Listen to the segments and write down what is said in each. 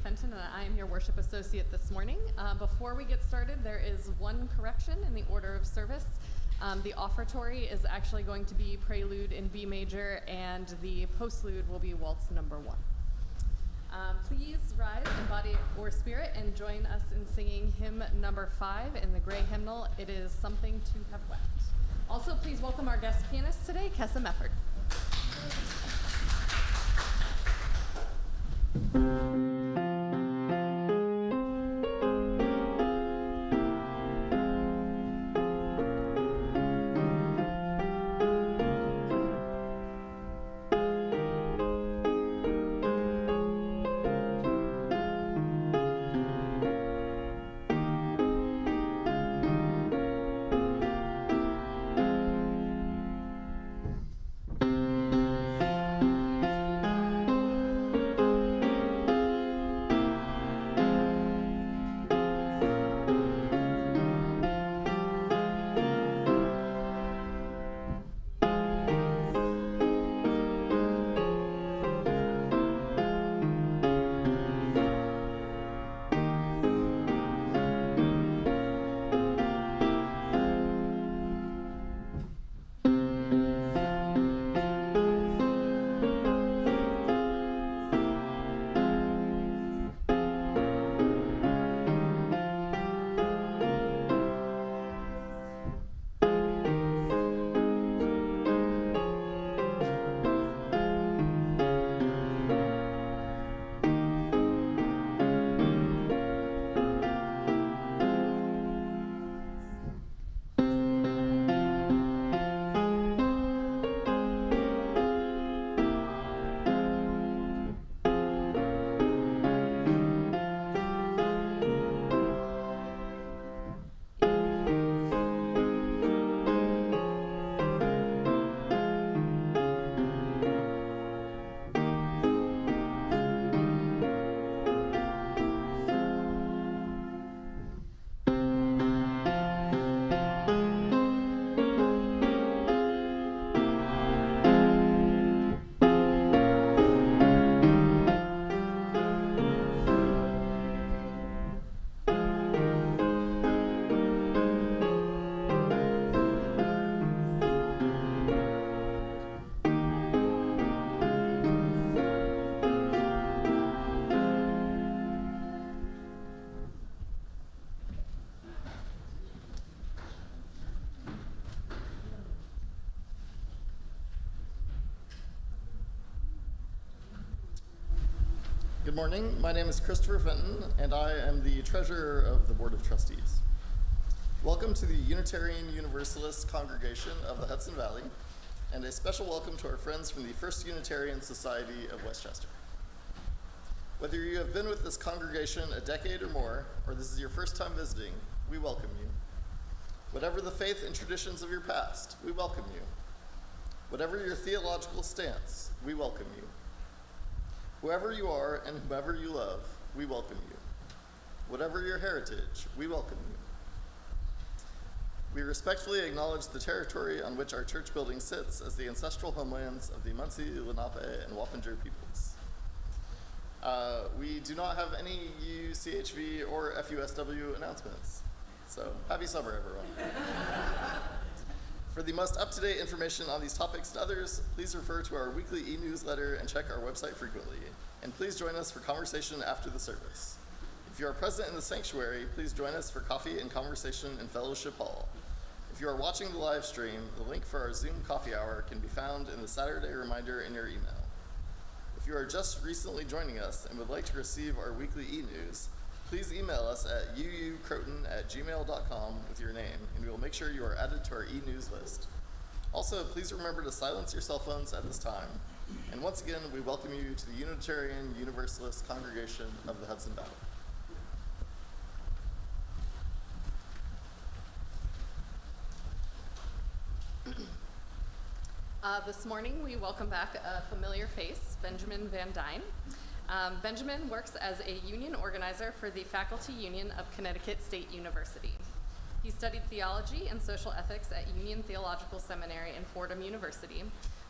Fenton, and I am your worship associate this morning. Before we get started, there is one correction in the order of service. The offertory is actually going to be Prelude in B major, and the postlude will be Waltz number 1. Please rise in body or spirit and join us in singing hymn number 5 in the gray hymnal, It Is Something to Have Wept. Also, please welcome our guest pianist today, Kessa Mefford. Good morning. My name is Christopher Fenton, and I am the treasurer of the Board of Trustees. Welcome to the Unitarian Universalist Congregation of the Hudson Valley, and a special welcome to our friends from the First Unitarian Society of Westchester. Whether you have been with this congregation a decade or more, or this is your first time visiting, we welcome you. Whatever the faith and traditions of your past, we welcome you. Whatever your theological stance, we welcome you. Whoever you are and whomever you love, we welcome you. Whatever your heritage, we welcome you. We respectfully acknowledge the territory on which our church building sits as the ancestral homelands of the Munsee, Lenape, and Wappinger peoples. We do not have any UUCHV or FUSW announcements, so happy summer, everyone. For the most up-to-date information on these topics and others, please refer to our weekly e-newsletter and check our website frequently. And please join us for conversation after the service. If you are present in the sanctuary, please join us for coffee and conversation in Fellowship Hall. If you are watching the live stream, the link for our Zoom coffee hour can be found in the Saturday reminder in your email. If you are just recently joining us and would like to receive our weekly e-news, please email us at uucroton@gmail.com with your name, and we will make sure you are added to our e-news list. Also, please remember to silence your cell phones at this time. And once again, we welcome you to the Unitarian Universalist Congregation of the Hudson Valley. This morning, we welcome back a familiar face, Benjamin Van Dyne. Benjamin works as a union organizer for the Faculty Union of Connecticut State University. He studied theology and social ethics at Union Theological Seminary and Fordham University,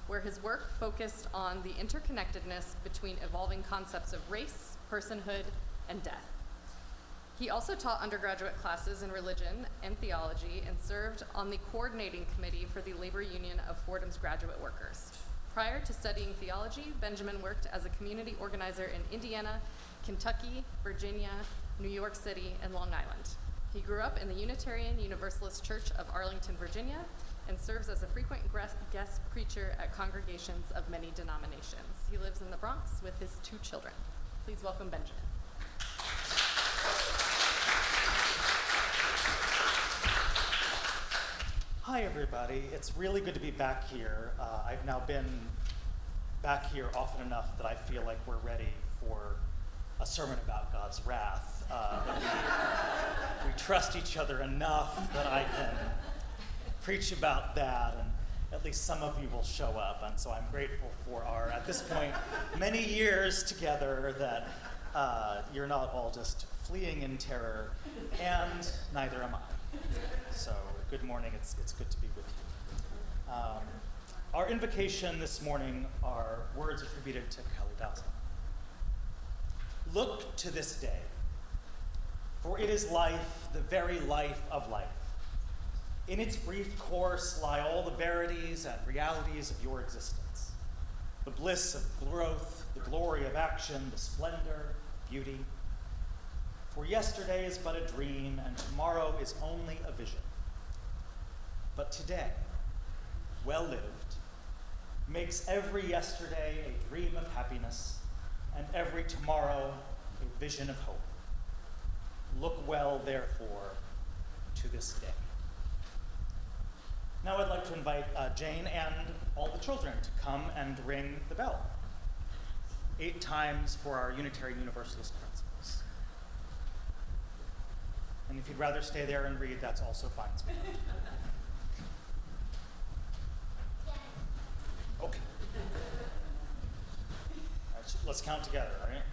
where his work focused on the interconnectedness between evolving concepts of race, personhood, and death. He also taught undergraduate classes in religion and theology and served on the coordinating committee for the Labor Union of Fordham's graduate workers. Prior to studying theology, Benjamin worked as a community organizer in Indiana, Kentucky, Virginia, New York City, and Long Island. He grew up in the Unitarian Universalist Church of Arlington, Virginia, and serves as a frequent guest preacher at congregations of many denominations. He lives in the Bronx with his 2 children. Please welcome Benjamin. Hi, everybody. It's really good to be back here. I've now been back here often enough that I feel like we're ready for a sermon about God's wrath. We trust each other enough that I can preach about that, and at least some of you will show up. And so I'm grateful for our, at this point, many years together that you're not all just fleeing in terror, and neither am I. So good morning, it's good to be with you. Our invocation this morning are words attributed to Kalidasa. Look to this day, for it is life, the very life of life. In its brief course lie all the verities and realities of your existence, the bliss of growth, the glory of action, the splendor, beauty. For yesterday is but a dream, and tomorrow is only a vision. But today, well lived, makes every yesterday a dream of happiness, and every tomorrow a vision of hope. Look well, therefore, to this day. Now I'd like to invite Jane and all the children to come and ring the bell 8 times for our Unitarian Universalist principles. And if you'd rather stay there and read, that's also fine. Okay. All right, let's count together, all right?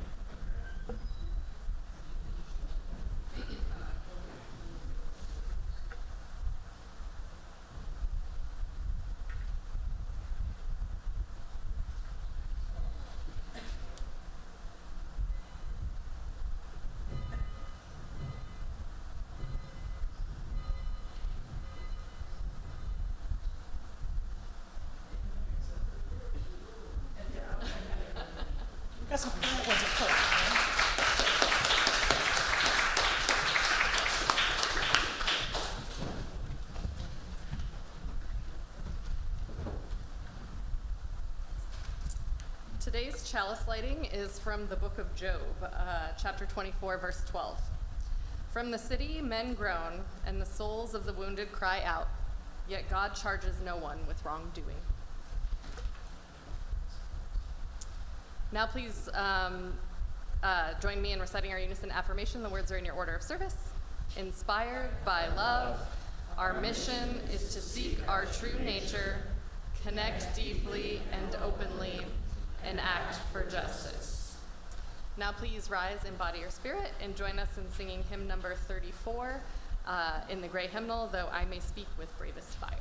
Got some cool ones at first. Today's chalice lighting is from the book of Job, chapter 24, verse 12. From the city men groan, and the souls of the wounded cry out, yet God charges no one with wrongdoing. Now please join me in reciting our unison affirmation. The words are in your order of service. Inspired by love, our mission is to seek our true nature, connect deeply and openly, and act for justice. Now please rise in body or spirit and join us in singing hymn number 34 in the gray hymnal, Though I May Speak with Bravest Fire.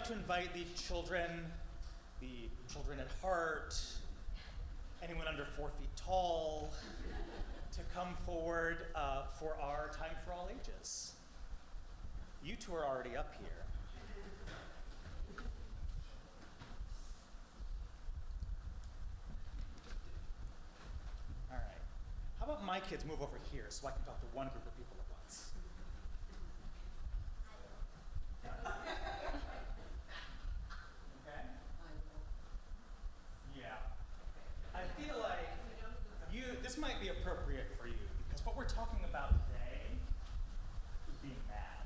like to invite the children at heart, anyone under 4 feet tall, to come forward for our Time for All Ages. You two are already up here. All right. How about my kids move over here so I can talk to one group of people at once? Okay? Yeah. I feel like this might be appropriate for you because what we're talking about today is being mad.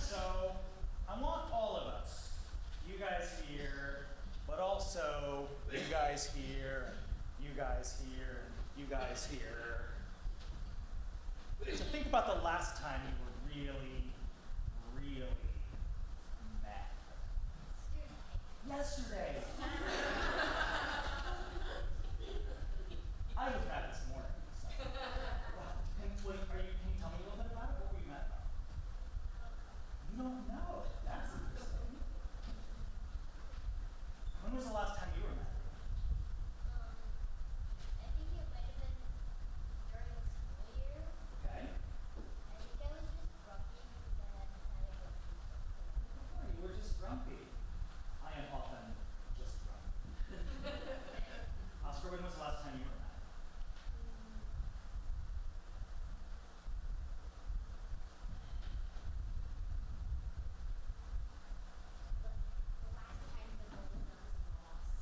So I want all of us, you guys here, but also you guys here, and you guys here, and you guys here, to think about the last time you were really, really mad. Yesterday. I was mad this morning. So. Can you tell me a little bit about it? What were you mad about? You don't know. That's interesting. When was the last time you were mad? I think it might have been during the school year. Okay. I think I was just grumpy because I hadn't had a good sleep. Oh, you were just grumpy. I am often just grumpy. Oscar, when was the last time you were mad?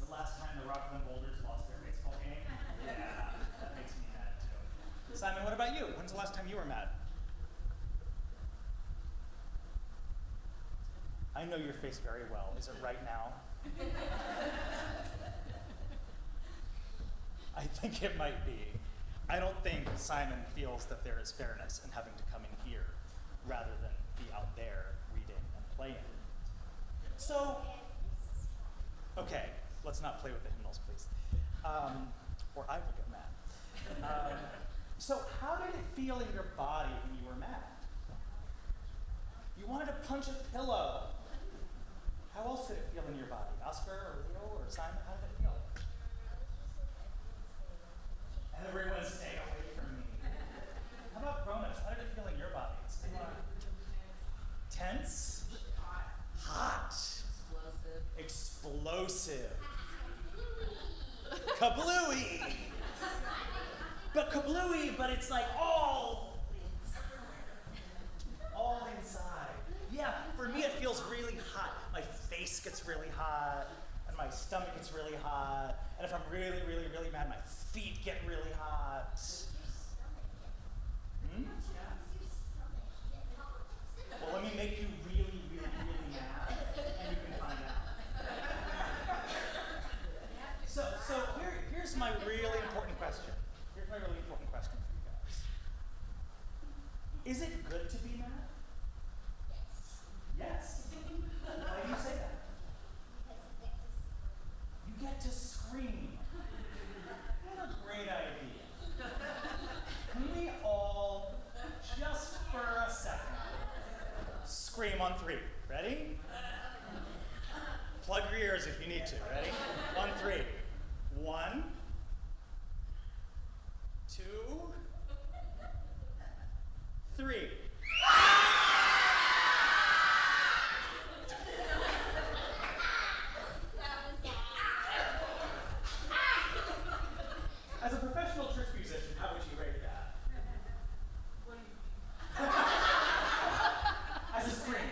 The last time The last time the the Golden Knights lost. Rockland Boulders lost their baseball game? Yeah, that makes me mad too. Simon, what about you? When's the last time you were mad? I know your face very well. Is it right now? I think it might be. I don't think Simon feels that there is fairness in having to come in here rather than be out there reading and playing. So, okay, let's not play with the hymnals, please. Or I will get mad. So how did it feel in your body when you were mad? You wanted to punch a pillow. How else did it feel in your body? Oscar or Leo or Simon, how did it feel? Everyone stay away from me. How about grown-ups? How did it feel in your bodies? Tense? Hot. Explosive. Kablooey. But kablooey, but it's like all inside. Yeah, for me it feels really hot. My face gets really hot, and my stomach gets really hot. And if I'm really, really, really mad, my feet get really hot. Hmm? Well, let me make you really, really, really mad, and you can find out. So here's my really important question. Here's my really important question for you guys. Is it good to be mad? Yes. Why do you say that? You get to scream. What a great idea. Can we all, just for a second, scream on 3? Ready? Plug your ears if you need to. Ready? On 3. 1, 2, 3. As a professional church musician, how would you rate that? As a scream?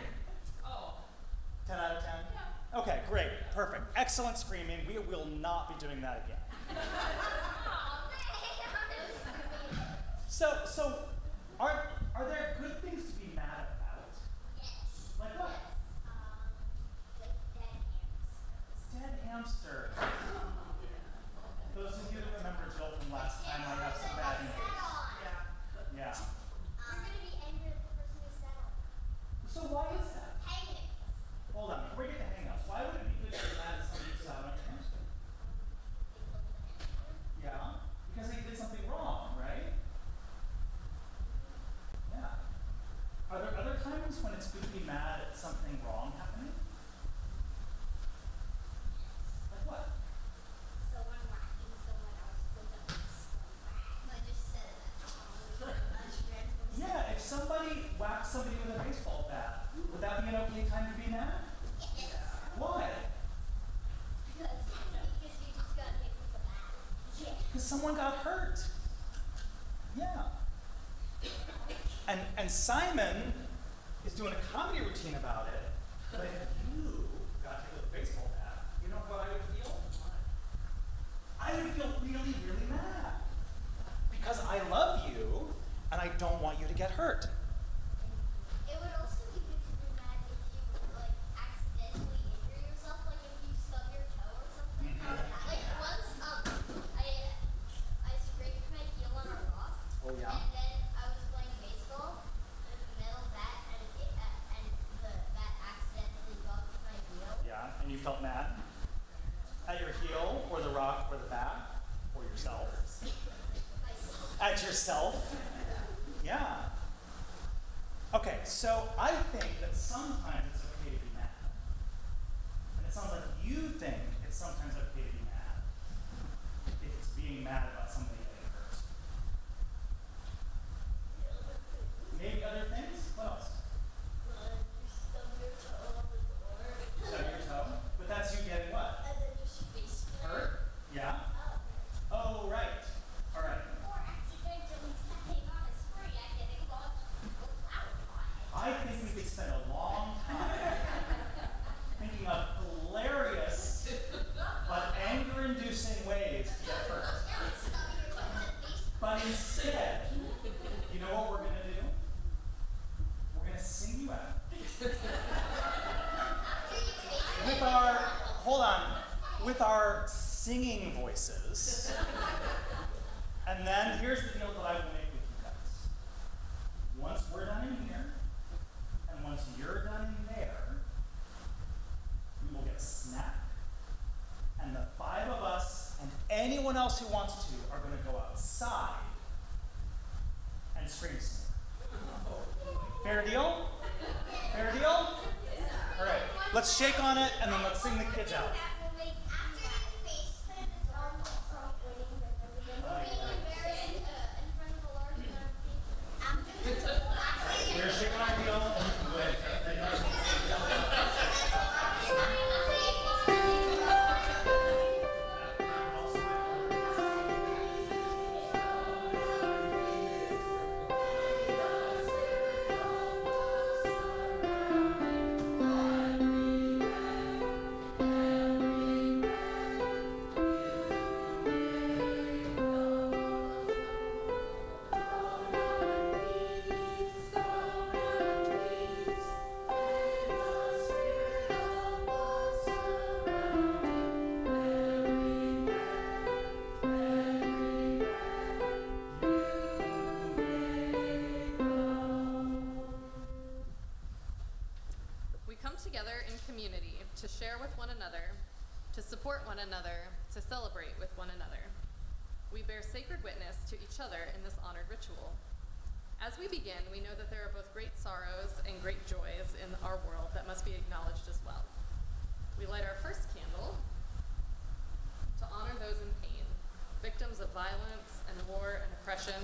10 out of 10? Yeah. Okay, great, perfect. Excellent screaming. We will not be doing that again. So are there good things to be mad about? Yes. Like what? Dead hamsters. Dead hamster. Those of you that remember Jill from last time, I have some bad news. Yeah. I'm gonna be angry at the person who sat on it. So why is that? Hang it. Hold on, before we get to hang-ups, why would it be good to be mad at somebody who sat on a hamster? Yeah, because they did something wrong, right? Yeah. Are there other times when it's good to be mad at something someone got hurt. Yeah. And Simon is doing a comedy routine about it. But if you got hit with a baseball bat, you know what I would feel? I would feel really, really mad. Because I love you, and I don't want you to get hurt. It would also be good to be mad if you like accidentally injure yourself, like if you stub your toe or something. Like once, I scraped my heel on a rock. Oh, yeah? And then I was playing baseball with a metal bat, and the bat accidentally bumped my heel. Yeah, and you felt mad? At your heel, or the rock, or the bat, or yourself? At yourself? Yeah. Okay, so I think that sometimes it's okay to be mad. And it sounds like you think it's sometimes okay to be mad if it's being mad about somebody getting hurt. Maybe other things? What else? You stub your toe on the door. Stub your toe? But that's you getting what? And then your face Hurt? Yeah? Oh, right. All right. Or accidentally stepping on a spray and getting launched with a flower pot. I think we could spend a long time thinking of hilarious but anger-inducing ways to get hurt. But instead, you know what we're going to do? We're going to sing you out. With our, hold on, with our singing voices. And then here's the deal that I will make with you guys. Once we're done in here, and once you're done in there, we will get a snack. And the 5 of us, and anyone else who wants to, are going to go outside and scream some more. Fair deal? Fair deal? All right, let's shake on it, and then let's sing the kids out. We're shaking our deal, and you can go ahead. We come together in community to share with one another, to support one another, to celebrate with one another. We bear sacred witness to each other in this honored ritual. As we begin, we know that there are both great sorrows and great joys in our world that must be acknowledged as well. We light our first candle to honor those in pain, victims of violence and war and oppression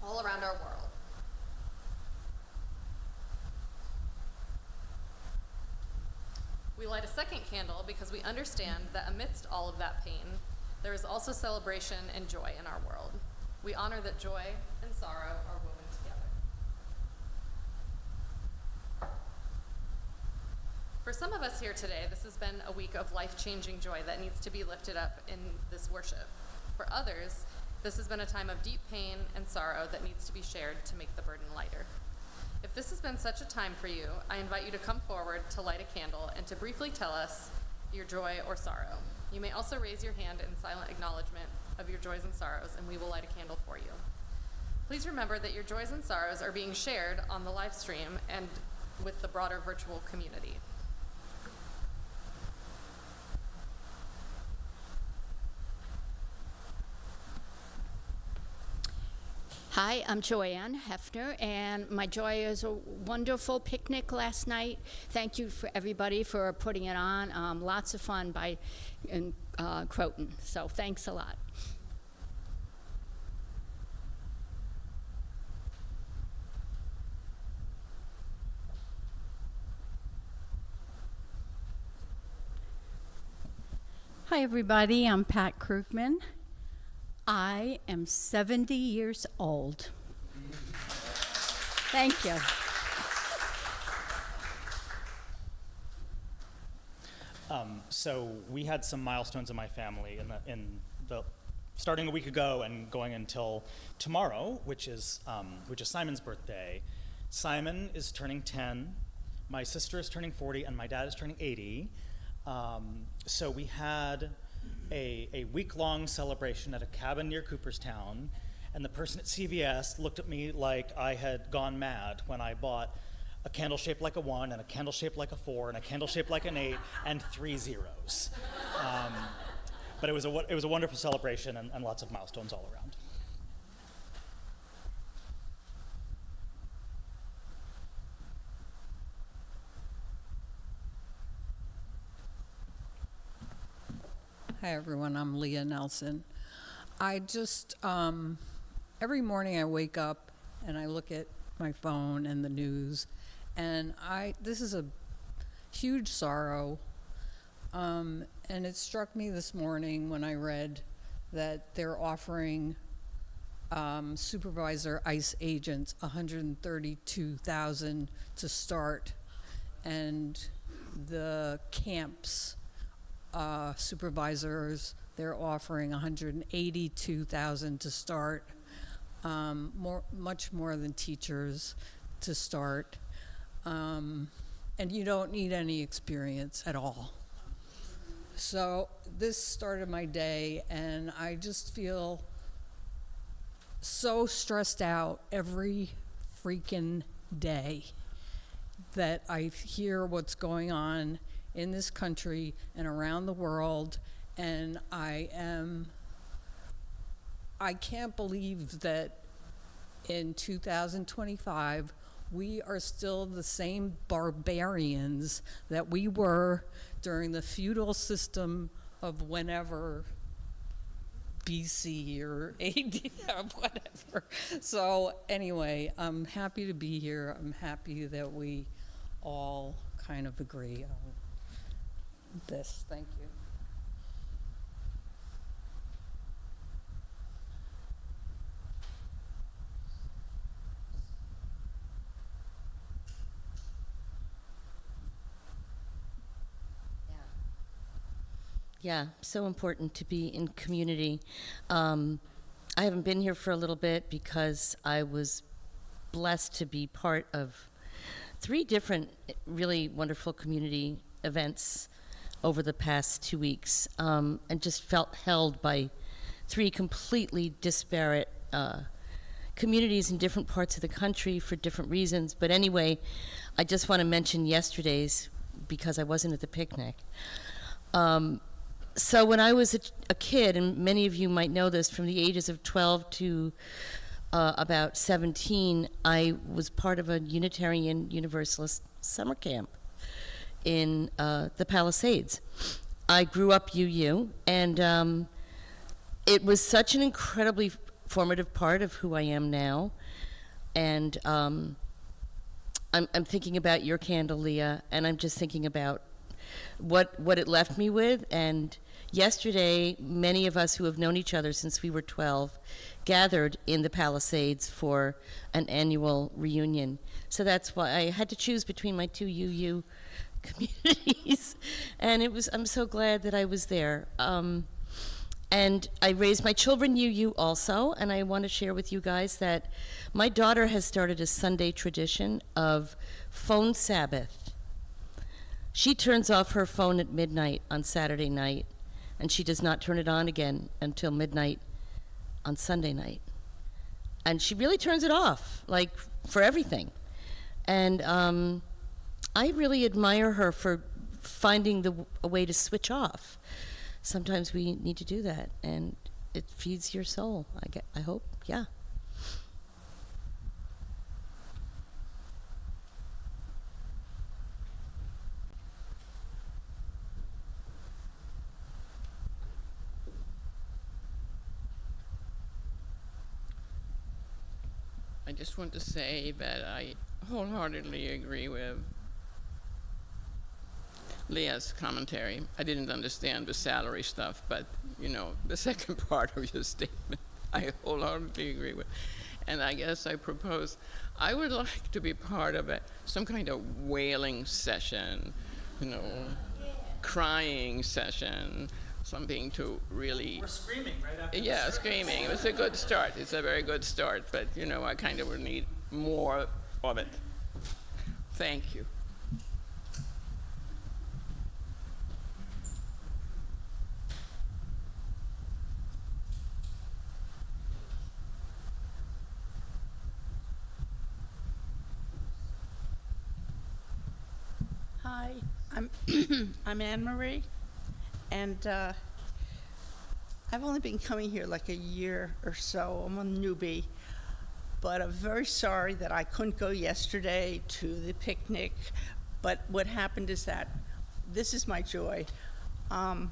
all around our world. We light a second candle because we understand that amidst all of that pain, there is also celebration and joy in our world. We honor that joy and sorrow are woven together. For some of us here today, this has been a week of life-changing joy that needs to be lifted up in this worship. For others, this has been a time of deep pain and sorrow that needs to be shared to make the burden lighter. If this has been such a time for you, I invite you to come forward to light a candle and to briefly tell us your joy or sorrow. You may also raise your hand in silent acknowledgement of your joys and sorrows, and we will light a candle for you. Please remember that your joys and sorrows are being shared on the live stream and with the broader virtual community. Hi, I'm Joanne Hefner, and my joy is a wonderful picnic last night. Thank you for everybody for putting it on. Lots of fun in Croton, so thanks a lot. Hi, everybody. I'm Pat Krugman. I am 70 years old. Thank you. So we had some milestones in my family in the starting a week ago and going until tomorrow, which is Simon's birthday. Simon is turning 10, my sister is turning 40, and my dad is turning 80. So we had a week-long celebration at a cabin near Cooperstown, and the person at CVS looked at me like I had gone mad when I bought a candle shaped like a 1, and a candle shaped like a 4, and a candle shaped like an 8, and 3 zeros. But it was a wonderful celebration and lots of milestones all around. Hi everyone, I'm Leah Nelson. I just, every morning I wake up and I look at my phone and the news, and this is a huge sorrow. And it struck me this morning when I read that they're offering supervisor ICE agents $132,000 to start, and the camps supervisors, they're offering $182,000 to start, much more than teachers to start, and you don't need any experience at all. So this started my day, and I just feel so stressed out every freaking day that I hear what's going on in this country and around the world, and I can't believe that in 2025 we are still the same barbarians that we were during the feudal system of whenever BC or AD, whatever. So anyway, I'm happy to be here. I'm happy that we all kind of agree on this. Thank you. Yeah, so important to be in community. I haven't been here for a little bit because I was blessed to be part of 3 different really wonderful community events over the past 2 weeks, and just felt held by 3 completely disparate communities in different parts of the country for different reasons. But anyway, I just want to mention yesterday's because I wasn't at the picnic. So when I was a kid, and many of you might know this, from the ages of 12 to about 17, I was part of a Unitarian Universalist summer camp in the Palisades. I grew up UU, and it was such an incredibly formative part of who I am now. And I'm thinking about your candle, Leah, and I'm just thinking about what it left me with. And yesterday, many of us who have known each other since we were 12 gathered in the Palisades for an annual reunion. So that's why I had to choose between my 2 UU communities, and I'm so glad that I was there. And I raised my children UU also, and I want to share with you guys that my daughter has started a Sunday tradition of phone Sabbath. She turns off her phone at midnight on Saturday night, and she does not turn it on again until midnight on Sunday night. And she really turns it off, like, for everything. And I really admire her for finding a way to switch off. Sometimes we need to do that, and it feeds your soul, I hope, yeah. I just want to say that I wholeheartedly agree with Leah's commentary. I didn't understand the salary stuff, but, you know, the second part of your statement, I wholeheartedly agree with. And I guess I propose, I would like to be part of some kind of wailing session, you know, crying session, something to really... We're screaming right after Yeah, the service. screaming. It was a good start. It's a very good start, but, you know, I kind of would need more of it. Thank you. Hi, I'm I'm Anne Marie, and I've only been coming here like a year or so. I'm a newbie, but I'm very sorry that I couldn't go yesterday to the picnic. But what happened is that this is my joy. My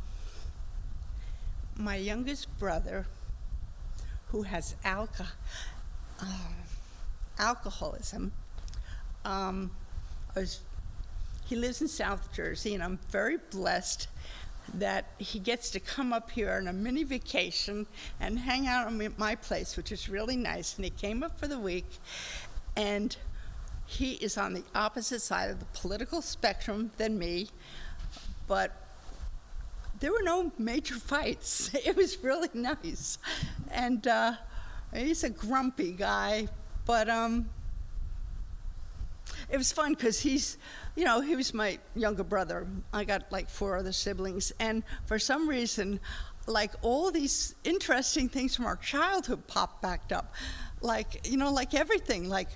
youngest brother, who has alcoholism, he lives in South Jersey, and I'm very blessed that he gets to come up here on a mini vacation and hang out at my place, which is really nice. And he came up for the week, and he is on the opposite side of the political spectrum than me, but there were no major fights. It was really nice. And he's a grumpy guy, but it was fun because he's, you know, he was my younger brother. I got like 4 other siblings, and for some reason, like all these interesting things from our childhood popped back up, like, you know, like everything, like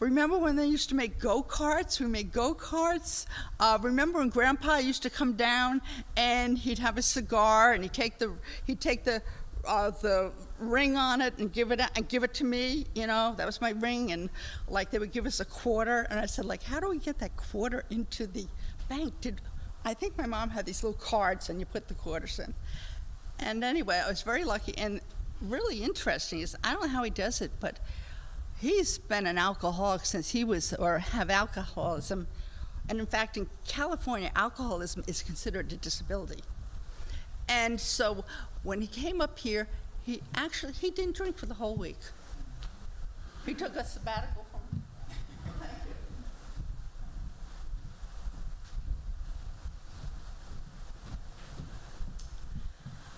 remember when they used to make go-karts? We made go-karts. Remember when Grandpa used to come down and he'd have a cigar and he'd take the ring on it and give it to me, you know, that was my ring, and like they would give us a quarter, and I said, like, how do we get that quarter into the bank? I think my mom had these little cards and you put the quarters in. And anyway, I was very lucky, and really interesting is, I don't know how he does it, but he's been an alcoholic since he was, or have alcoholism, and in fact in California, alcoholism is considered a disability. And so when he came up here, he didn't drink for the whole week. He took a sabbatical from. Thank you.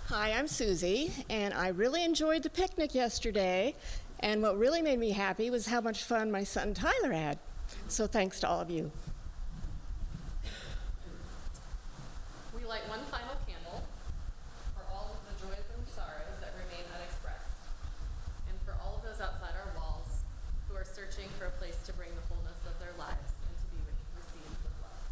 Hi, I'm Susie, and I really enjoyed the picnic yesterday. And what really made me happy was how much fun my son Tyler had. So thanks to all of you. We light one final candle for all of the joys and sorrows that remain unexpressed, and for all of those outside our walls who are searching for a place to bring the fullness of their lives and to be received with love.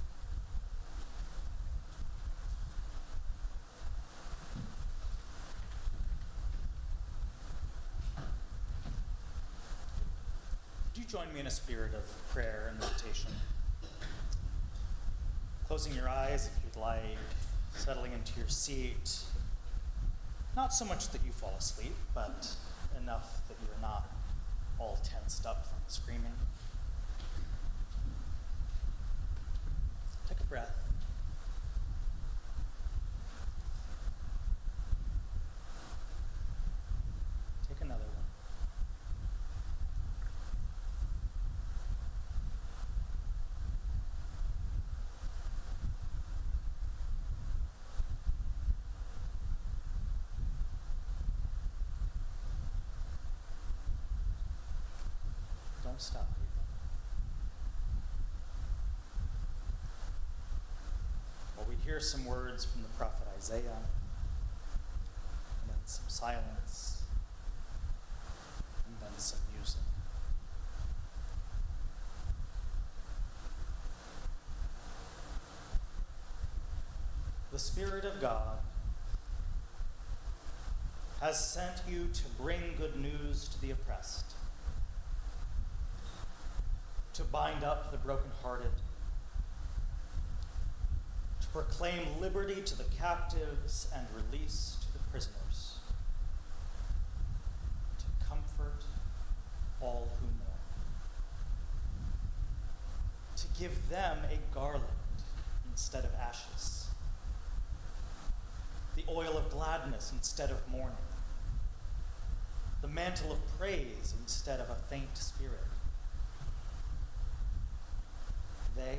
Would you join me in a spirit of prayer and meditation? Closing your eyes if you'd like, settling into your seat. Not so much that you fall asleep, but enough that you're not all tensed up from screaming. Take a breath. Take another one. Don't stop breathing. Well, we hear some words from the prophet Isaiah, and then some silence, and then some music. The Spirit of God has sent you to bring good news to the oppressed, to bind up the brokenhearted, to proclaim liberty to the captives and release to the prisoners, to comfort all who mourn, to give them a garland instead of ashes, the oil of gladness instead of mourning, the mantle of praise instead of a faint spirit. They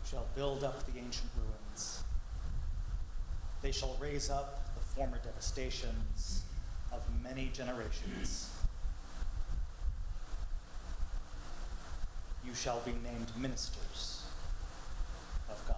shall build up the ancient ruins. They shall raise up the former devastations of many generations. You shall be named ministers of God.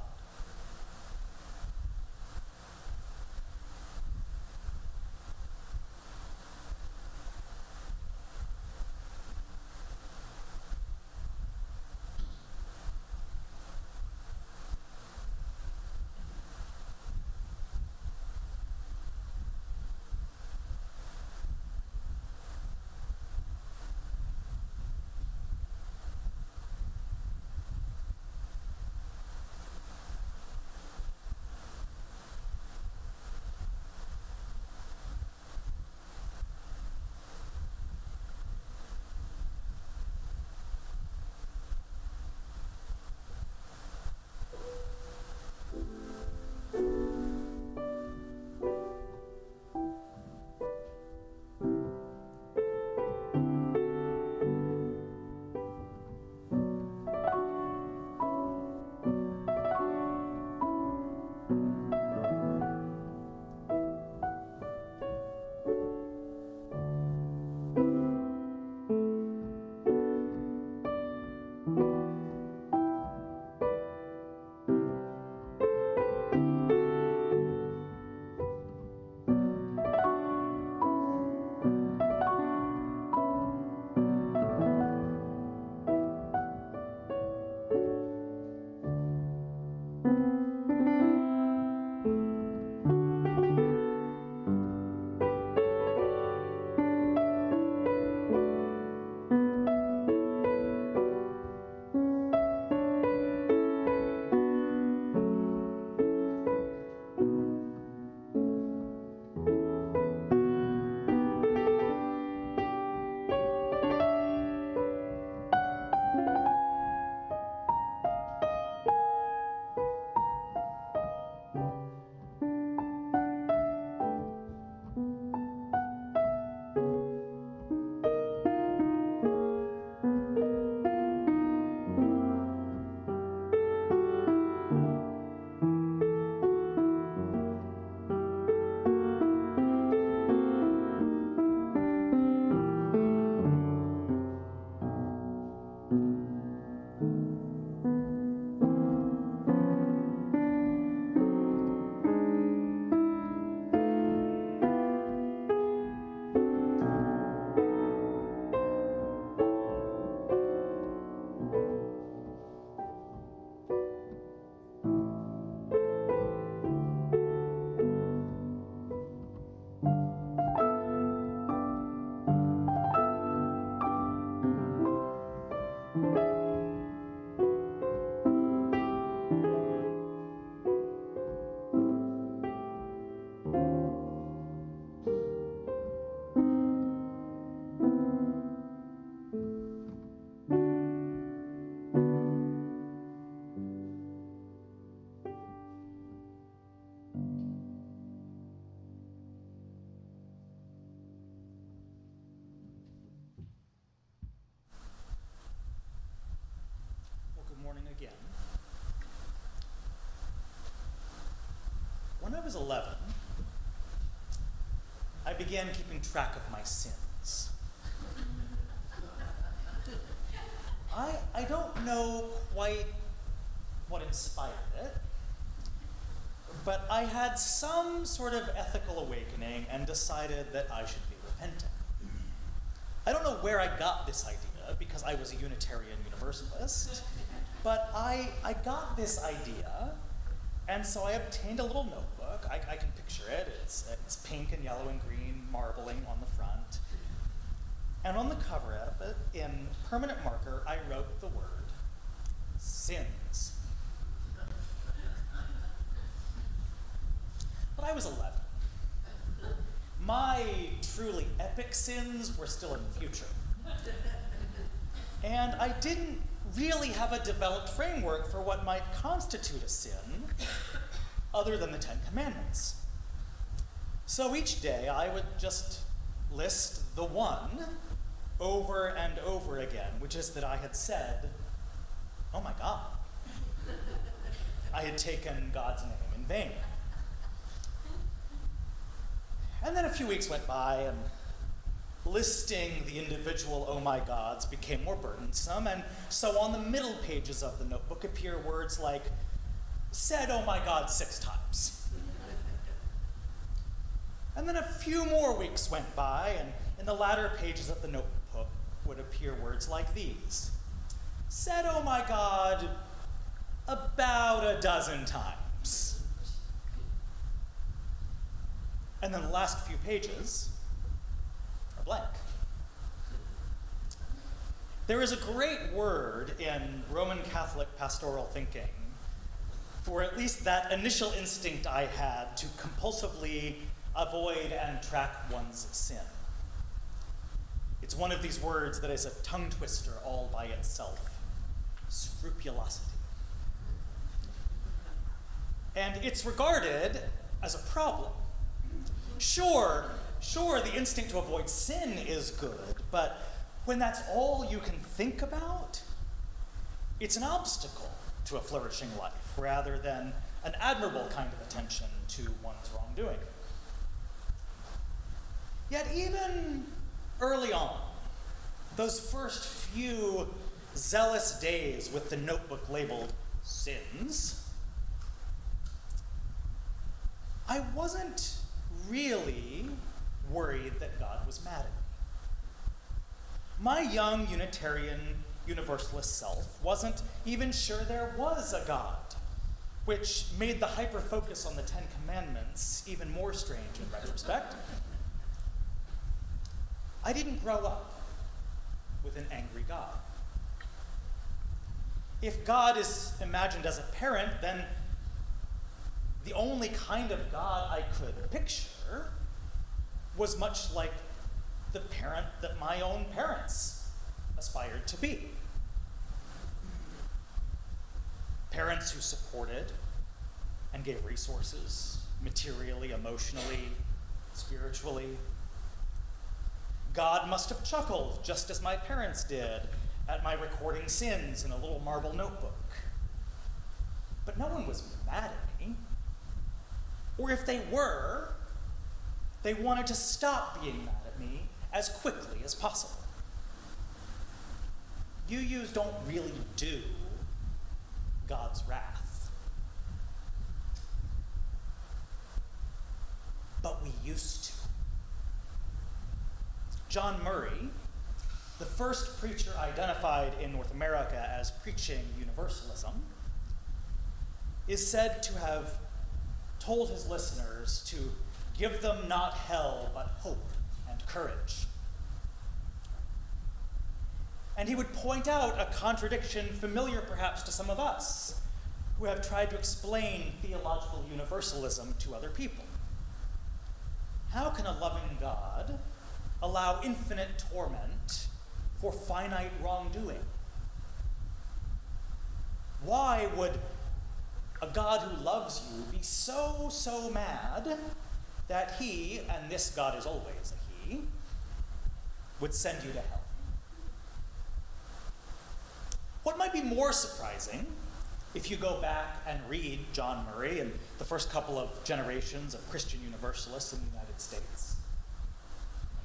Again. When I was 11, I began keeping track of my sins. I don't know quite what inspired it, but I had some sort of ethical awakening and decided that I should be repentant. I don't know where I got this idea because I was a Unitarian Universalist. But I got this idea, and so I obtained a little notebook. I can picture it. It's pink and yellow and green marbling on the front. And on the cover of it, in permanent marker, I wrote the word sins. But I was 11. My truly epic sins were still in the future. And I didn't really have a developed framework for what might constitute a sin other than the Ten Commandments. So each day I would just list the one over and over again, which is that I had said, oh my God. I had taken God's name in vain. And then a few weeks went by, and listing the individual oh my gods became more burdensome, and so on the middle pages of the notebook appear words like, said oh my God 6 times. And then a few more weeks went by, and in the latter pages of the notebook would appear words like these. Said oh my God about a dozen times. And then the last few pages are blank. There is a great word in Roman Catholic pastoral thinking for at least that initial instinct I had to compulsively avoid and track one's sin. It's one of these words that is a tongue twister all by itself. Scrupulosity. And it's regarded as a problem. Sure, the instinct to avoid sin is good, but when that's all you can think about, it's an obstacle to a flourishing life rather than an admirable kind of attention to one's wrongdoing. Yet even early on, those first few zealous days with the notebook labeled sins, I wasn't really worried that God was mad at me. My young Unitarian Universalist self wasn't even sure there was a God, which made the hyper-focus on the Ten Commandments even more strange in retrospect. I didn't grow up with an angry God. If God is imagined as a parent, then the only kind of God I could picture was much like the parent that my own parents aspired to be. Parents who supported and gave resources, materially, emotionally, spiritually. God must have chuckled, just as my parents did, at my recording sins in a little marble notebook. But no one was mad at me. Or if they were, they wanted to stop being mad at me as quickly as possible. UUs don't really do God's wrath. But we used to. John Murray, the first preacher identified in North America as preaching universalism, is said to have told his listeners to give them not hell, but hope and courage. And he would point out a contradiction familiar perhaps to some of us who have tried to explain theological universalism to other people. How can a loving God allow infinite torment for finite wrongdoing? Why would a God who loves you be so mad that he, and this God is always a he, would send you to hell? What might be more surprising, if you go back and read John Murray and the first couple of generations of Christian Universalists in the United States,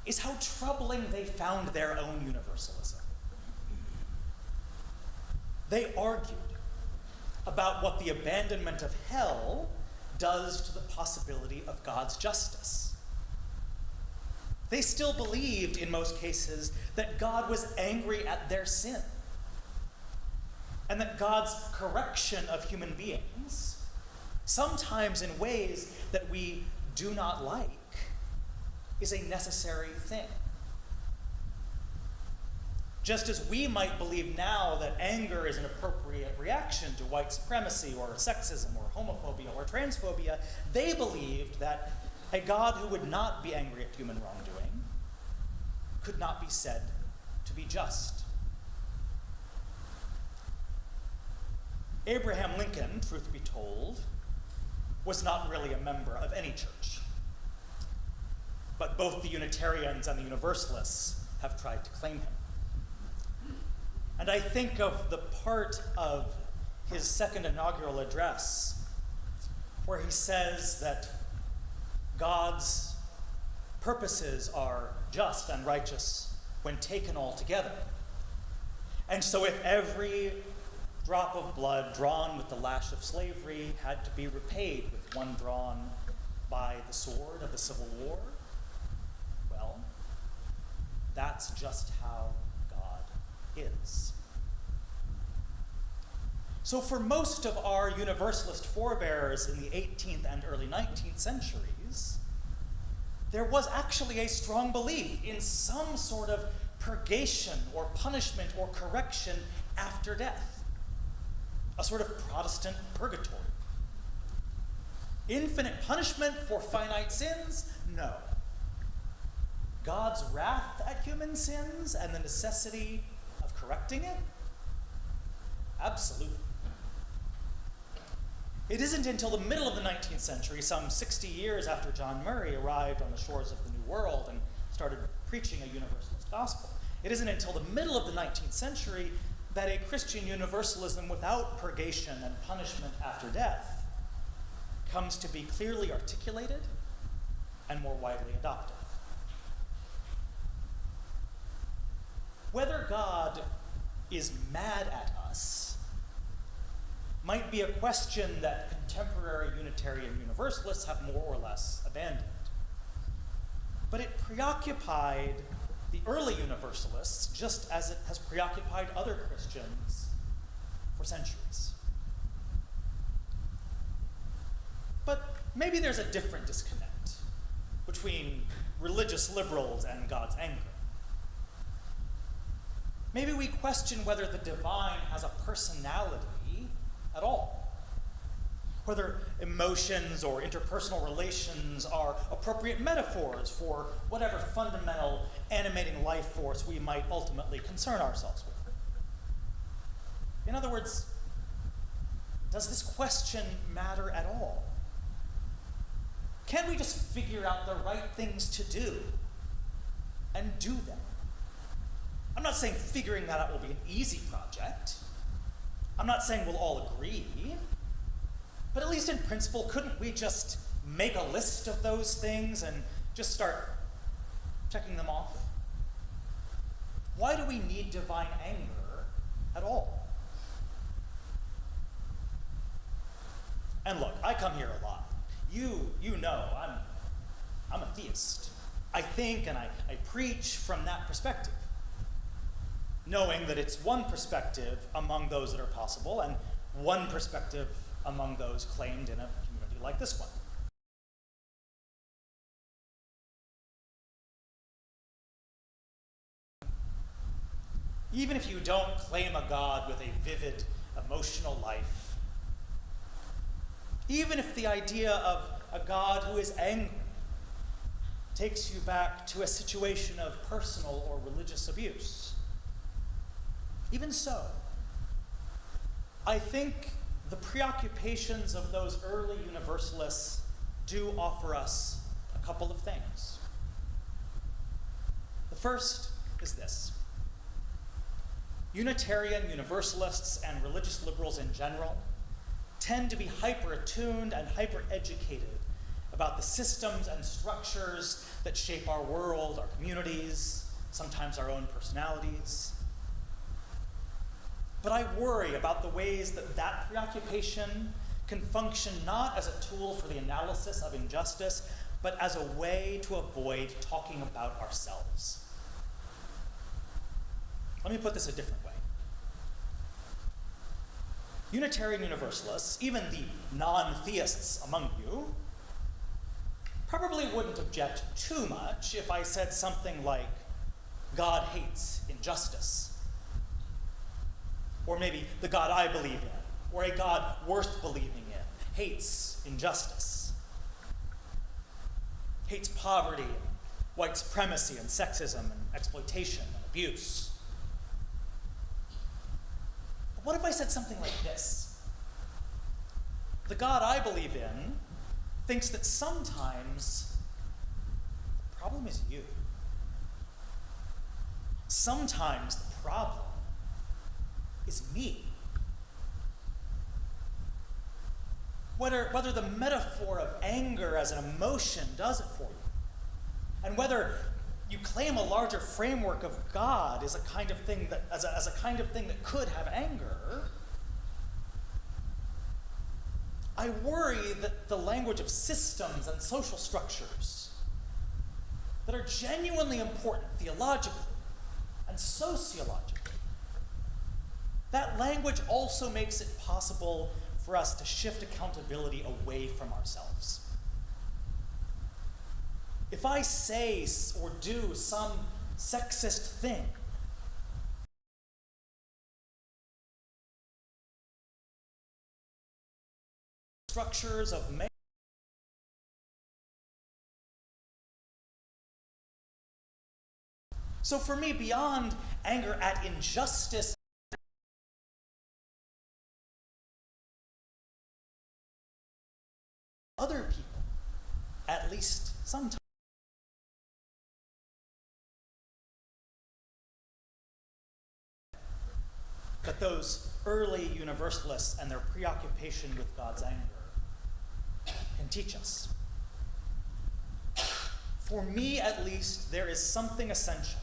is how troubling they found their own universalism. They argued about what the abandonment of hell does to the possibility of God's justice. They still believed, in most cases, that God was angry at their sin, and that God's correction of human beings, sometimes in ways that we do not like, is a necessary thing. Just as we might believe now that anger is an appropriate reaction to white supremacy or sexism or homophobia or transphobia, they believed that a God who would not be angry at human wrongdoing could not be said to be just. Abraham Lincoln, truth be told, was not really a member of any church. But both the Unitarians and the Universalists have tried to claim him. And I think of the part of his second inaugural address where he says that God's purposes are just and righteous when taken all together. And so if every drop of blood drawn with the lash of slavery had to be repaid with one drawn by the sword of the Civil War, well, that's just how God is. So for most of our Universalist forebears in the 18th and early 19th centuries, there was actually a strong belief in some sort of purgation or punishment or correction after death, a sort of Protestant purgatory. Infinite punishment for finite sins? No. God's wrath at human sins and the necessity of correcting it? Absolutely. It isn't until the middle of the 19th century, some 60 years after John Murray arrived on the shores of the New World and started preaching a universalist gospel, it isn't until the middle of the 19th century that a Christian universalism without purgation and punishment after death comes to be clearly articulated and more widely adopted. Whether God is mad at us might be a question that contemporary Unitarian Universalists have more or less abandoned. But it preoccupied the early Universalists just as it has preoccupied other Christians for centuries. But maybe there's a different disconnect between religious liberals and God's anger. Maybe we question whether the divine has a personality at all, whether emotions or interpersonal relations are appropriate metaphors for whatever fundamental animating life force we might ultimately concern ourselves with. In other words, does this question matter at all? Can we just figure out the right things to do and do them? I'm not saying figuring that out will be an easy project. I'm not saying we'll all agree. But at least in principle, couldn't we just make a list of those things and just start checking them off? Why do we need divine anger at all? And look, I come here a lot. You know I'm a theist. I think and I preach from that perspective, knowing that it's one perspective among those that are possible and one perspective among those claimed in a community like this one. Even if you don't claim a God with a vivid emotional life, even if the idea of a God who is angry takes you back to a situation of personal or religious abuse, even so, I think the preoccupations of those early Universalists do offer us a couple of things. The first is this. Unitarian Universalists and religious liberals in general tend to be hyper-attuned and hyper-educated about the systems and structures that shape our world, our communities, sometimes our own personalities. But I worry about the ways that that preoccupation can function not as a tool for the analysis of injustice, but as a way to avoid talking about ourselves. Let me put this a different way. Unitarian Universalists, even the non-theists among you, probably wouldn't object too much if I said something like, God hates injustice. Or maybe the God I believe in, or a God worth believing in, hates injustice. Hates poverty, and white supremacy, and sexism, and exploitation, and abuse. But what if I said something like this? The God I believe in thinks that sometimes the problem is you. Sometimes the problem is me. Whether the metaphor of anger as an emotion does it for you, and whether you claim a larger framework of God as a kind of thing that as a kind of thing that could have anger, I worry that the language of systems and social structures that are genuinely important theologically and sociologically, that language also makes it possible for us to shift accountability away from ourselves. If I say or do some sexist thing, structures of male, so for me, beyond anger at injustice, other people, at least sometimes, that those early universalists and their preoccupation with God's anger can teach us. For me, at least, there is something essential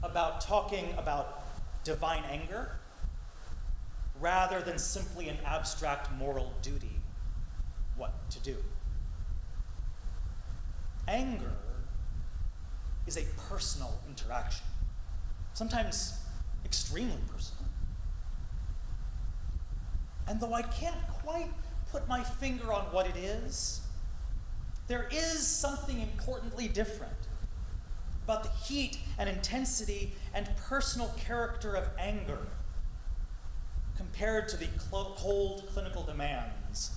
about talking about divine anger rather than simply an abstract moral duty, what to do. Anger is a personal interaction, sometimes extremely personal. And though I can't quite put my finger on what it is, there is something importantly different about the heat and intensity and personal character of anger compared to the cold clinical demands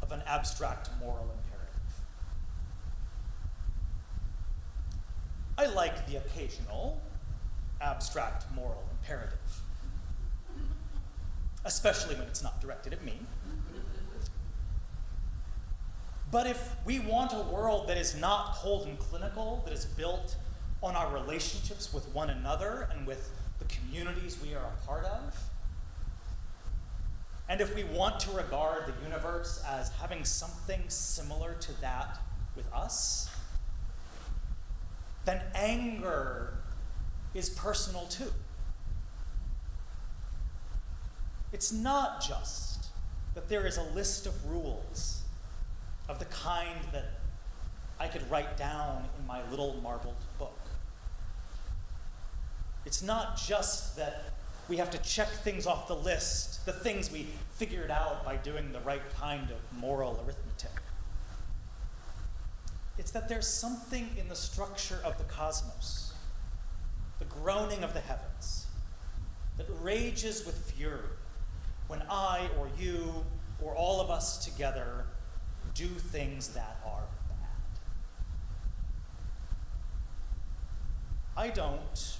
of an abstract moral imperative. I like the occasional abstract moral imperative, especially when it's not directed at me. But if we want a world that is not cold and clinical, that is built on our relationships with one another and with the communities we are a part of, and if we want to regard the universe as having something similar to that with us, then anger is personal too. It's not just that there is a list of rules of the kind that I could write down in my little marbled book. It's not just that we have to check things off the list, the things we figured out by doing the right kind of moral arithmetic. It's that there's something in the structure of the cosmos, the groaning of the heavens, that rages with fury when I or you or all of us together do things that are bad. I don't,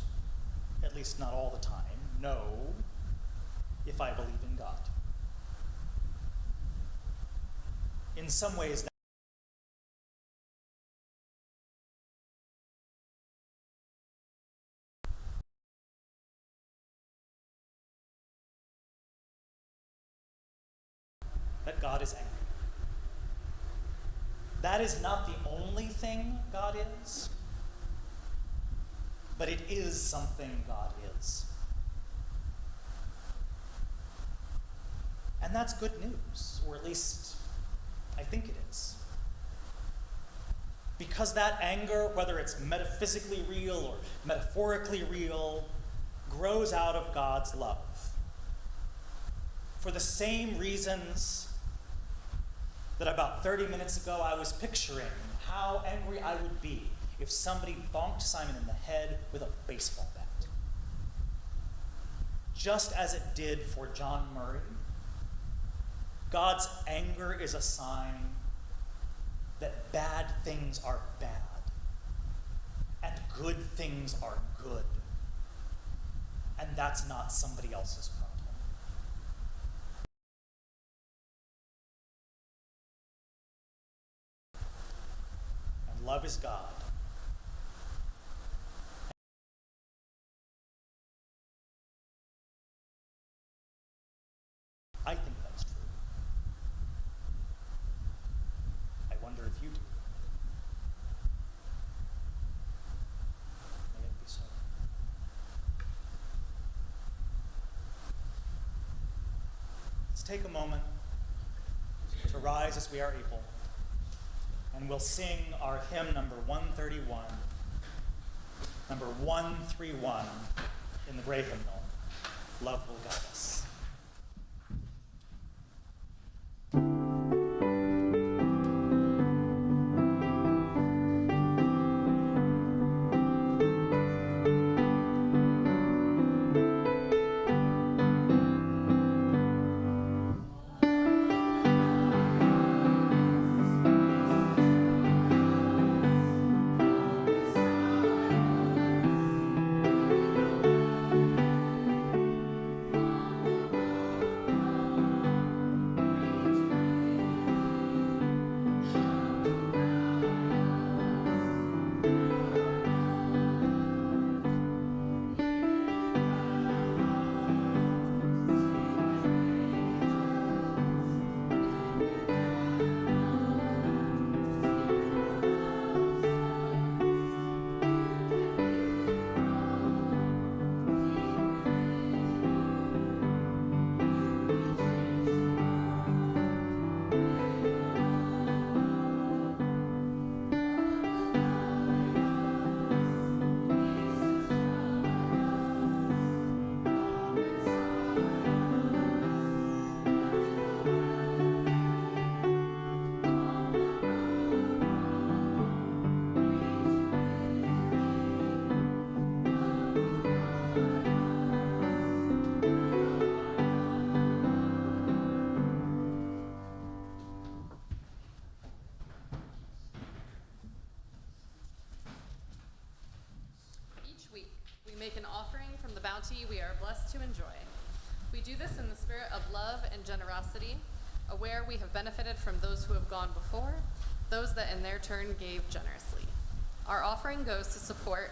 at least not all the time, know if I believe in God. In some ways, that God is angry. That is not the only thing God is, but it is something God is. And that's good news, or at least I think it is. Because that anger, whether it's metaphysically real or metaphorically real, grows out of God's love. For the same reasons that about 30 minutes ago I was picturing how angry I would be if somebody bonked Simon in the head with a baseball bat. Just as it did for John Murray, God's anger is a sign that bad things are bad and good things are good. And that's not somebody else's problem. love is God. I think that's true. I wonder if you do. May it be so. Let's take a moment to rise as we are able, and we'll sing our hymn number 131, number 131 in the Gray Hymnal, Love Will Guide Us. Make an offering from the bounty we are blessed to enjoy. We do this in the spirit of love and generosity, aware we have benefited from those who have gone before, those that in their turn gave generously. Our offering goes to support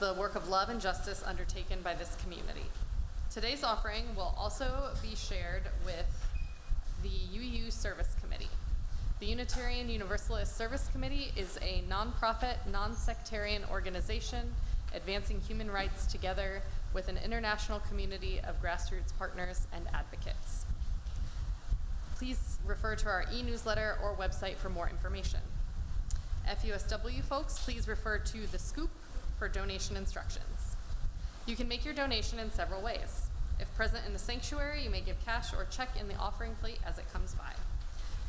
the work of love and justice undertaken by this community. Today's offering will also be shared with the UU Service Committee. The Unitarian Universalist Service Committee is a nonprofit, non-sectarian organization advancing human rights together with an international community of grassroots partners and advocates. Please refer to our e-newsletter or website for more information. FUSW folks, please refer to the Scoop for donation instructions. You can make your donation in several ways. If present in the sanctuary, you may give cash or check in the offering plate as it comes by.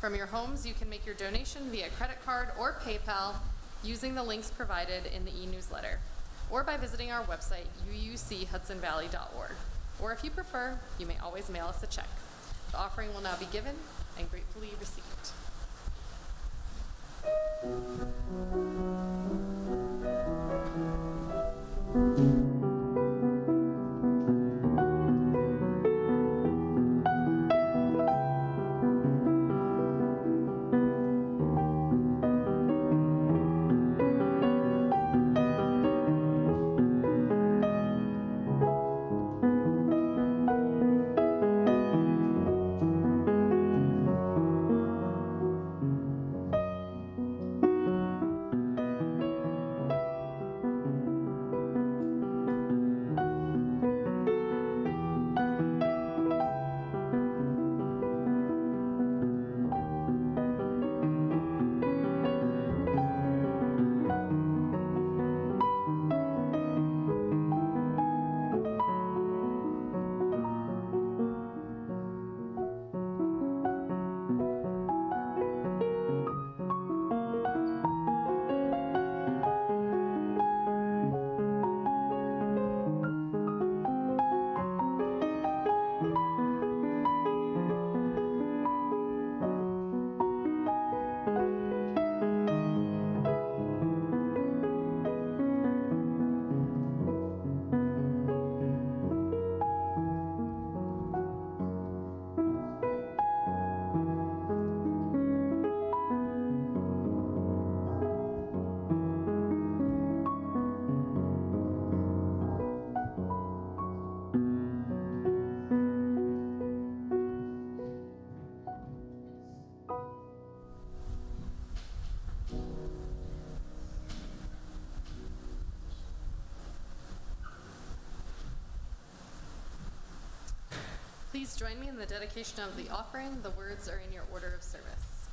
From your homes, you can make your donation via credit card or PayPal using the links provided in the e-newsletter, or by visiting our website, uuchudsonvalley.org. Or if you prefer, you may always mail us a check. The offering will now be given and gratefully received. please join me in the dedication of the offering. The words are in your order of service.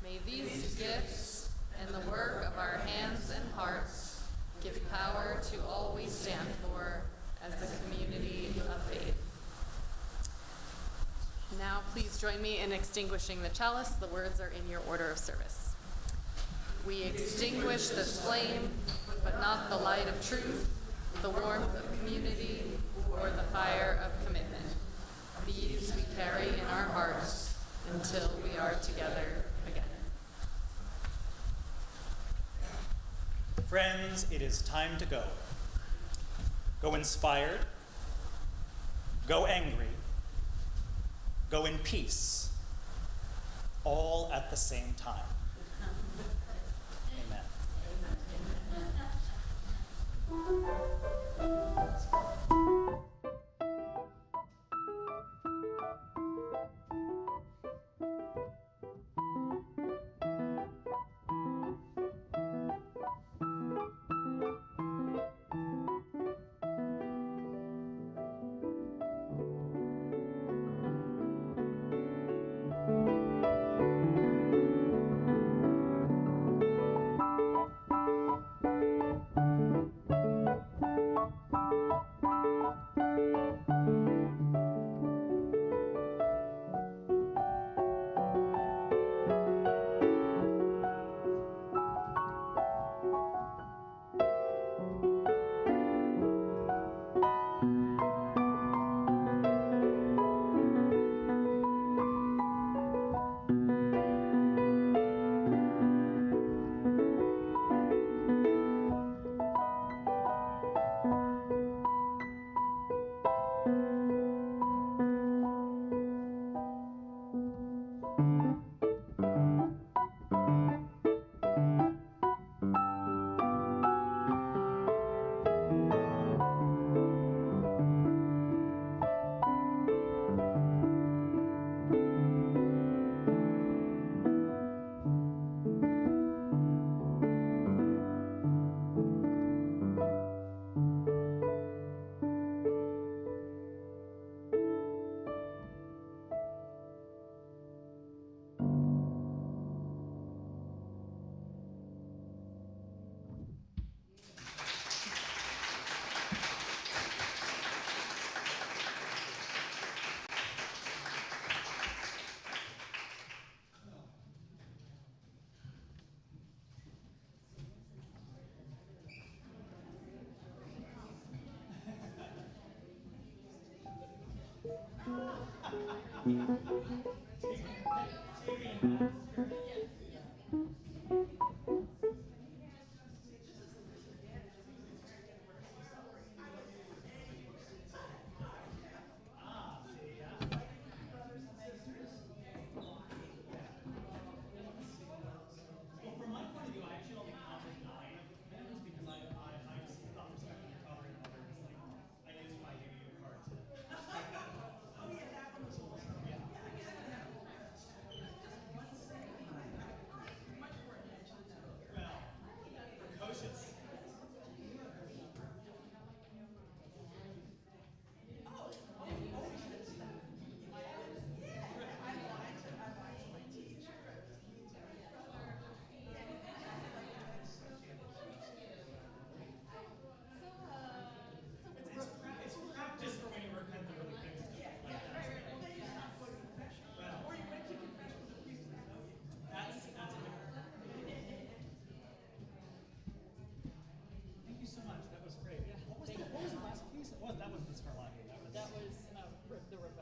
May these gifts and the work of our hands and hearts give power to all we stand for as a community of faith. Now please join me in extinguishing the chalice. The words are in your order of service. We extinguish this flame, but not the light of truth, the warmth of community, or the fire of commitment. These we carry in our hearts until we are together again. Friends, it is time to go. Go inspired, go angry, go in peace, all at the same time. Amen.